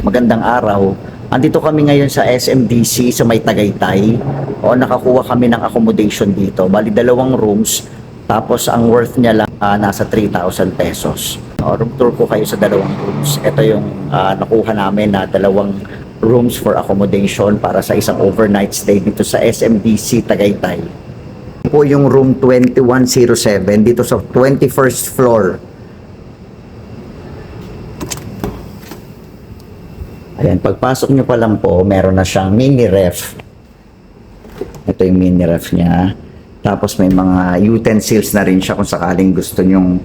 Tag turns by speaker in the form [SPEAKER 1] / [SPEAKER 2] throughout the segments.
[SPEAKER 1] magandang araw. Andito kami ngayon sa SMDC sa May Tagaytay. O nakakuha kami ng accommodation dito. Bali 2 rooms. Tapos ang worth niya lang nasa 3,000 pesos. Room tour ko kayo sa 2 rooms. Ito yung nakuha namin na 2 rooms for accommodation para sa isang overnight stay dito sa SMDC Tagaytay. Po yung room 2107 dito sa 21st floor. Ayan, pagpasok nyo pa lang po, meron na siyang mini ref. Ito yung mini ref niya. Tapos may mga utensils na rin siya kung sakaling gusto nyong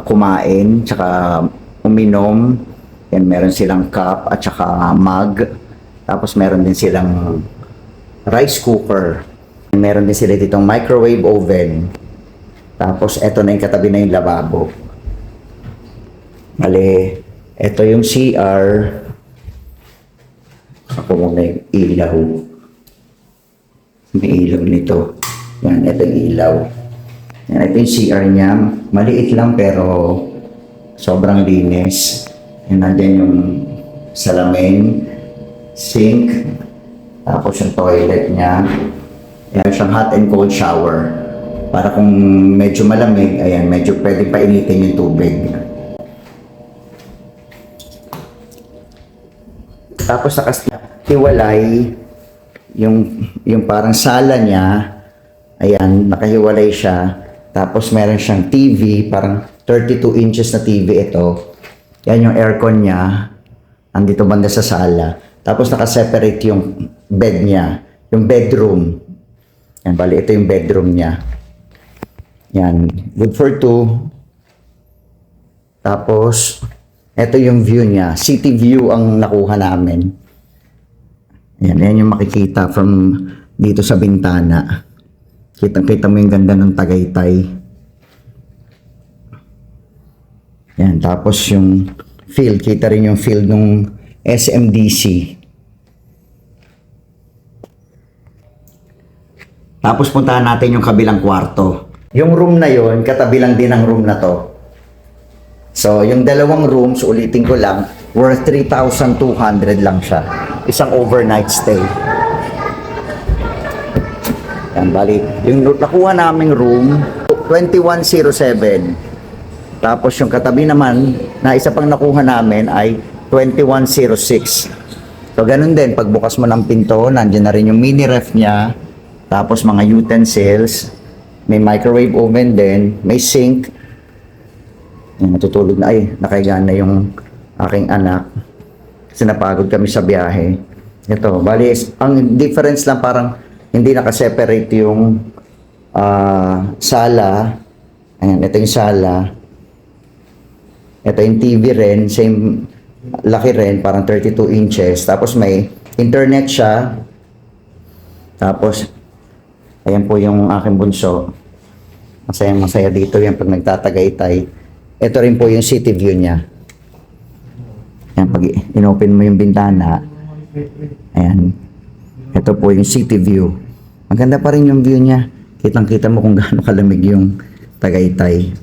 [SPEAKER 1] kumain, tsaka uminom. Yan, meron silang cup at tsaka mug. Tapos meron din silang rice cooker. Meron din sila ditong microwave oven. Tapos eto na yung katabi na yung lababo. Bale, eto yung CR. Ako muna yung ilaw. May ilaw nito. Yan, ito yung ilaw. Yan, ito yung CR niya. Maliit lang pero sobrang linis. Yan, nandyan yung salamin, sink, tapos yung toilet niya. Yan, siyang hot and cold shower. Para kung medyo malamig, ayan, medyo pwede painitin yung tubig. Tapos nakahiwalay yung parang sala niya. Ayan, nakahiwalay siya. Tapos meron siyang TV, parang 32 inches na TV ito. Yan yung aircon niya. Andito banda sa sala. Tapos nakaseparate yung bed niya, yung bedroom. Yan, bali ito yung bedroom niya. Yan, good for 2. Tapos ito yung view niya. City view ang nakuha namin. Yan yung makikita from dito sa bintana. Kitang-kita mo yung ganda ng Tagaytay. Yan, tapos yung field. Kita rin yung field ng SMDC. Tapos puntahan natin yung kabilang kwarto. Yung room na yon, katabi lang din ang room na to. So, yung 2 rooms, ulitin ko lang, worth 3,200 lang siya. Isang overnight stay. Yan, bali. Yung nakuha naming room, 2107. Tapos yung katabi naman, na isa pang nakuha namin ay 2106. So, ganun din. Pagbukas mo ng pinto, nandiyan na rin yung mini ref niya. Tapos mga utensils. May microwave oven din. May sink. Natutulog na, ay, nakahiga na yung aking anak kasi napagod kami sa biyahe. Ito, bali, ang difference lang parang hindi nakaseparate yung sala. Ayan, ito yung sala. Ito yung TV rin, same laki rin, parang 32 inches. Tapos may internet siya. Tapos, ayan po yung aking bunso. Masaya dito yan pag nagtatagaytay. Ito rin po yung city view niya. Ayan, pag inopen mo yung bintana, ayan, ito po yung city view. Maganda pa rin yung view niya. Kitang-kita mo kung gaano kalamig yung Tagaytay.